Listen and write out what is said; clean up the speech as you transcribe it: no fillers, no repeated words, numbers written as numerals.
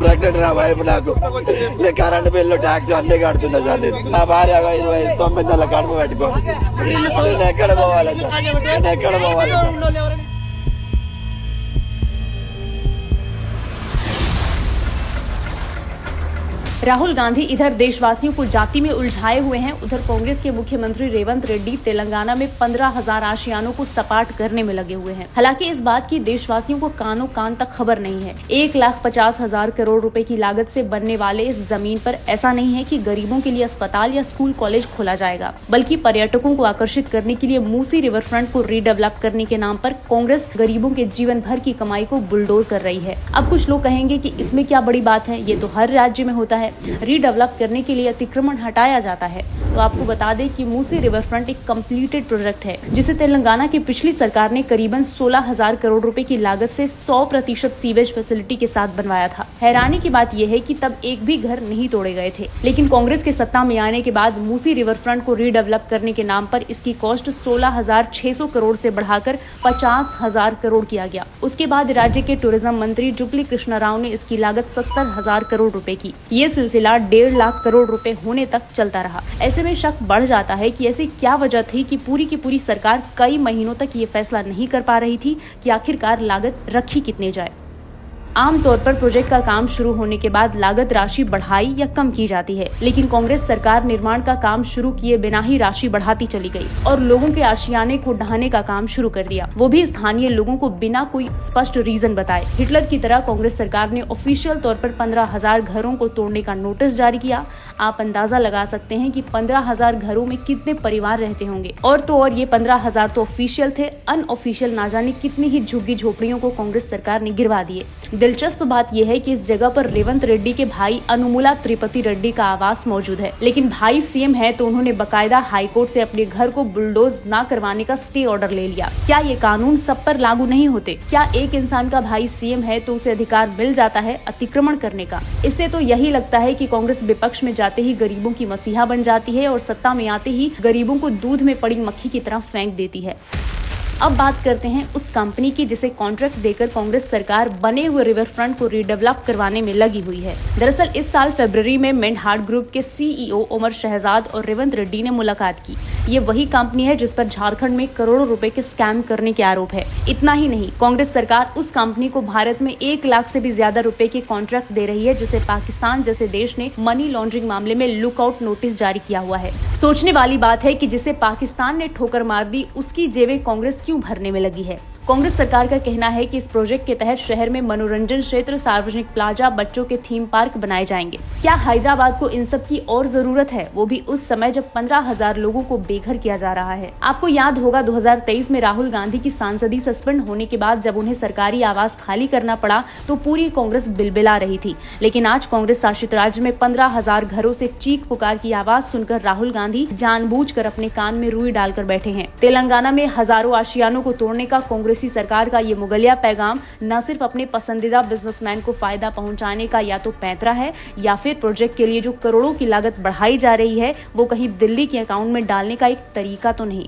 Pregnant నా wife నాకు current bill tax అన్ని కడుతున్నా సార్. నా భార్య 9 నెలల కడుపు పెట్టుకో. నేను ఎక్కడ పోవాలి సార్? నేను ఎక్కడ పోవాలి? राहुल गांधी इधर देशवासियों को जाति में उलझाए हुए हैं, उधर कांग्रेस के मुख्यमंत्री रेवंत रेड्डी तेलंगाना में 15,000 आशियानों को सपाट करने में लगे हुए हैं। हालांकि इस बात की देशवासियों को कानों कान तक खबर नहीं है। 1,50,000 करोड़ रुपए की लागत से बनने वाले इस जमीन पर ऐसा नहीं है कि गरीबों के लिए अस्पताल या स्कूल कॉलेज खोला जाएगा, बल्कि पर्यटकों को आकर्षित करने के लिए मूसी रिवर फ्रंट को रीडेवलप करने के नाम पर कांग्रेस गरीबों के जीवन भर की कमाई को बुलडोज कर रही है। अब कुछ लोग कहेंगे कि इसमें क्या बड़ी बात है, ये तो हर राज्य में होता है। रीडेवलप करने के लिए अतिक्रमण हटाया जाता है। तो आपको बता दें कि मूसी रिवर फ्रंट एक कंप्लीटेड प्रोजेक्ट है, जिसे तेलंगाना की पिछली सरकार ने करीबन 16,000 करोड़ रुपए की लागत से 100% सीवेज फैसिलिटी के साथ बनवाया था। हैरानी की बात यह है कि तब एक भी घर नहीं तोड़े गए थे, लेकिन कांग्रेस के सत्ता में आने के बाद मूसी रिवर फ्रंट को रीडेवलप करने के नाम पर इसकी कॉस्ट 16,600 करोड़ से बढ़ाकर 50,000 करोड़ किया गया। उसके बाद राज्य के टूरिज्म मंत्री जुबली कृष्णा राव ने इसकी लागत 70,000 करोड़ रुपए की। ये सिलसिला 1.5 लाख करोड़ रुपए होने तक चलता रहा। ऐसे में शक बढ़ जाता है कि ऐसी क्या वजह थी कि पूरी की पूरी सरकार कई महीनों तक ये फैसला नहीं कर पा रही थी कि आखिरकार लागत रखी कितने जाए। आमतौर पर प्रोजेक्ट का काम शुरू होने के बाद लागत राशि बढ़ाई या कम की जाती है, लेकिन कांग्रेस सरकार निर्माण का काम शुरू किए बिना ही राशि बढ़ाती चली गई और लोगों के आशियाने को ढहाने का काम शुरू कर दिया, वो भी स्थानीय लोगों को बिना कोई स्पष्ट रीजन बताए। हिटलर की तरह कांग्रेस सरकार ने ऑफिशियल तौर पर 15,000 घरों को तोड़ने का नोटिस जारी किया। आप अंदाजा लगा सकते हैं कि 15,000 घरों में कितने परिवार रहते होंगे। और तो और ये 15,000 तो ऑफिशियल थे, अनऑफिशियल ना जाने कितनी ही झुग्गी झोपड़ियों को कांग्रेस सरकार ने गिरवा दिए। दिलचस्प बात यह है कि इस जगह पर रेवंत रेड्डी के भाई अनुमुला त्रिपति रेड्डी का आवास मौजूद है, लेकिन भाई सीएम है तो उन्होंने बकायदा हाईकोर्ट से अपने घर को बुलडोज न करवाने का स्टे ऑर्डर ले लिया। क्या ये कानून सब पर लागू नहीं होते? क्या एक इंसान का भाई सीएम है तो उसे अधिकार मिल जाता है अतिक्रमण करने का? इससे तो यही लगता है कि कांग्रेस विपक्ष में जाते ही गरीबों की मसीहा बन जाती है और सत्ता में आते ही गरीबों को दूध में पड़ी मक्खी की तरह फेंक देती है। अब बात करते हैं उस कंपनी की जिसे कॉन्ट्रैक्ट देकर कांग्रेस सरकार बने हुए रिवर फ्रंट को रीडेवलप करवाने में लगी हुई है। दरअसल इस साल फरवरी में मेंढ हार्ट ग्रुप के सीईओ उमर शहजाद और रेवंत रेड्डी ने मुलाकात की। ये वही कंपनी है जिस पर झारखंड में करोड़ों रुपए के स्कैम करने के आरोप है। इतना ही नहीं, कांग्रेस सरकार उस कंपनी को भारत में 1 लाख से भी ज्यादा रुपए के कॉन्ट्रैक्ट दे रही है, जिसे पाकिस्तान जैसे देश ने मनी लॉन्ड्रिंग मामले में लुकआउट नोटिस जारी किया हुआ है। सोचने वाली बात है कि जिसे पाकिस्तान ने ठोकर मार दी, उसकी जेबें कांग्रेस क्यों भरने में लगी है। कांग्रेस सरकार का कहना है कि इस प्रोजेक्ट के तहत शहर में मनोरंजन क्षेत्र, सार्वजनिक प्लाजा, बच्चों के थीम पार्क बनाए जाएंगे। क्या हैदराबाद को इन सब की और जरूरत है, वो भी उस समय जब 15,000 लोगों को बेघर किया जा रहा है। आपको याद होगा 2023 में राहुल गांधी की सांसदी सस्पेंड होने के बाद जब उन्हें सरकारी आवास खाली करना पड़ा तो पूरी कांग्रेस बिलबिला रही थी, लेकिन आज कांग्रेस शासित राज्य में 15,000 घरों से चीख पुकार की आवाज सुनकर राहुल गांधी जानबूझकर अपने कान में रुई डालकर बैठे हैं। तेलंगाना में हजारों आशियानों को तोड़ने का कांग्रेसी सरकार का ये मुगलिया पैगाम न सिर्फ अपने पसंदीदा बिजनेसमैन को फायदा पहुंचाने का या तो पैंतरा है, या फिर प्रोजेक्ट के लिए जो करोड़ों की लागत बढ़ाई जा रही है वो कहीं दिल्ली के अकाउंट में डालने का एक तरीका तो नहीं।